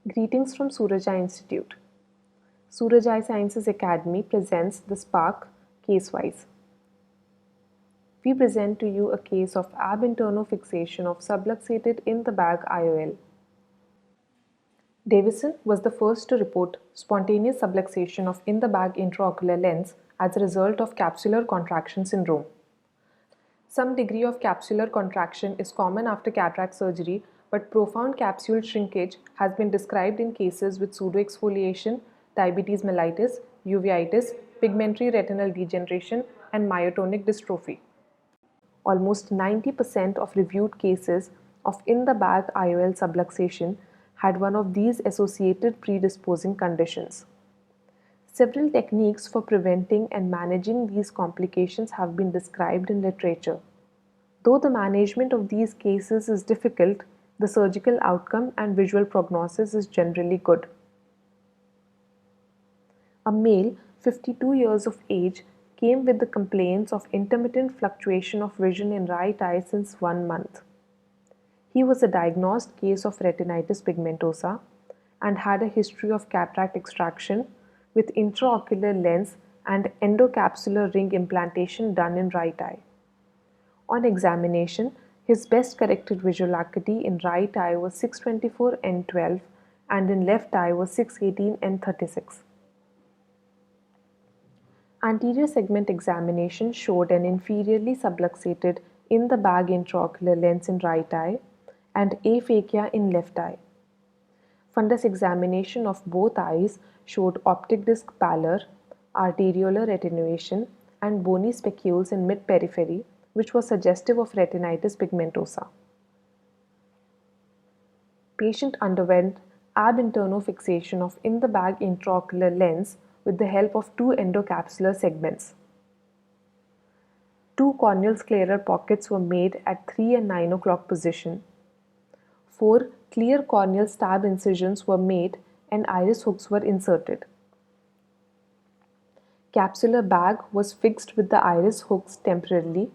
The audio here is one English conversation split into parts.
Greetings from Surajai Institute. Surajai Sciences Academy presents the Spark Case-Wise. We present to you a case of ab interno fixation of subluxated in the bag IOL. Davison was the first to report spontaneous subluxation of in the bag intraocular lens as a result of capsular contraction syndrome. Some degree of capsular contraction is common after cataract surgery, but profound capsule shrinkage has been described in cases with pseudoexfoliation, diabetes mellitus, uveitis, pigmentary retinal degeneration, and myotonic dystrophy. Almost 90% of reviewed cases of in-the-bag IOL subluxation had one of these associated predisposing conditions. Several techniques for preventing and managing these complications have been described in literature. Though the management of these cases is difficult, the surgical outcome and visual prognosis is generally good. A male, 52 years of age, came with the complaints of intermittent fluctuation of vision in right eye since 1 month. He was a diagnosed case of retinitis pigmentosa and had a history of cataract extraction with intraocular lens and endocapsular ring implantation done in right eye. On examination, his best corrected visual acuity in right eye was 624 N12 and in left eye was 618 N36. Anterior segment examination showed an inferiorly subluxated in the bag intraocular lens in right eye and aphakia in left eye. Fundus examination of both eyes showed optic disc pallor, arteriolar attenuation, and bony specules in mid-periphery, which was suggestive of retinitis pigmentosa. Patient underwent ab interno fixation of in the bag intraocular lens with the help of 2 endocapsular segments. 2 corneal scleral pockets were made at 3 and 9 o'clock position. 4 clear corneal stab incisions were made and iris hooks were inserted. Capsular bag was fixed with the iris hooks temporarily.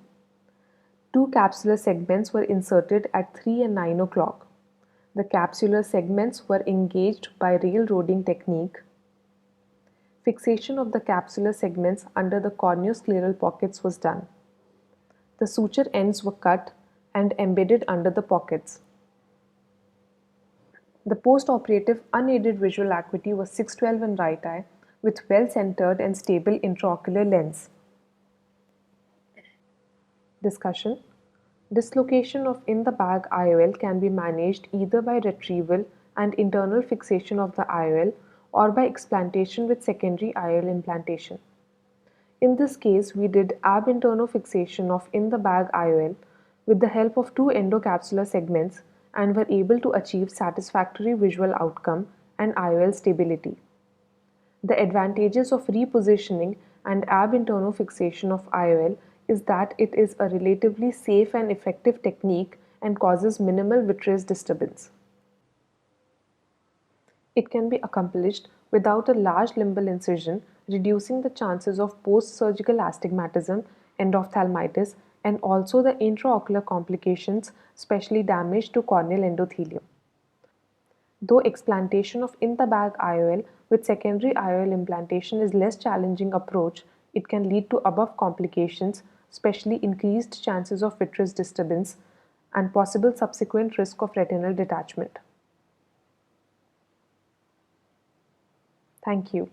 2 capsular segments were inserted at 3 and 9 o'clock. The capsular segments were engaged by railroading technique. Fixation of the capsular segments under the corneoscleral pockets was done. The suture ends were cut and embedded under the pockets. The post-operative unaided visual acuity was 612 in right eye with well-centered and stable intraocular lens. Discussion. Dislocation of in the bag IOL can be managed either by retrieval and internal fixation of the IOL or by explantation with secondary IOL implantation. In this case, we did ab interno fixation of in the bag IOL with the help of 2 endocapsular segments and were able to achieve satisfactory visual outcome and IOL stability. The advantages of repositioning and ab interno fixation of IOL is that it is a relatively safe and effective technique and causes minimal vitreous disturbance. It can be accomplished without a large limbal incision, reducing the chances of post-surgical astigmatism, endophthalmitis, and also the intraocular complications, especially damage to corneal endothelium. Though explantation of in the bag IOL with secondary IOL implantation is less challenging approach, it can lead to above complications, especially increased chances of vitreous disturbance and possible subsequent risk of retinal detachment. Thank you.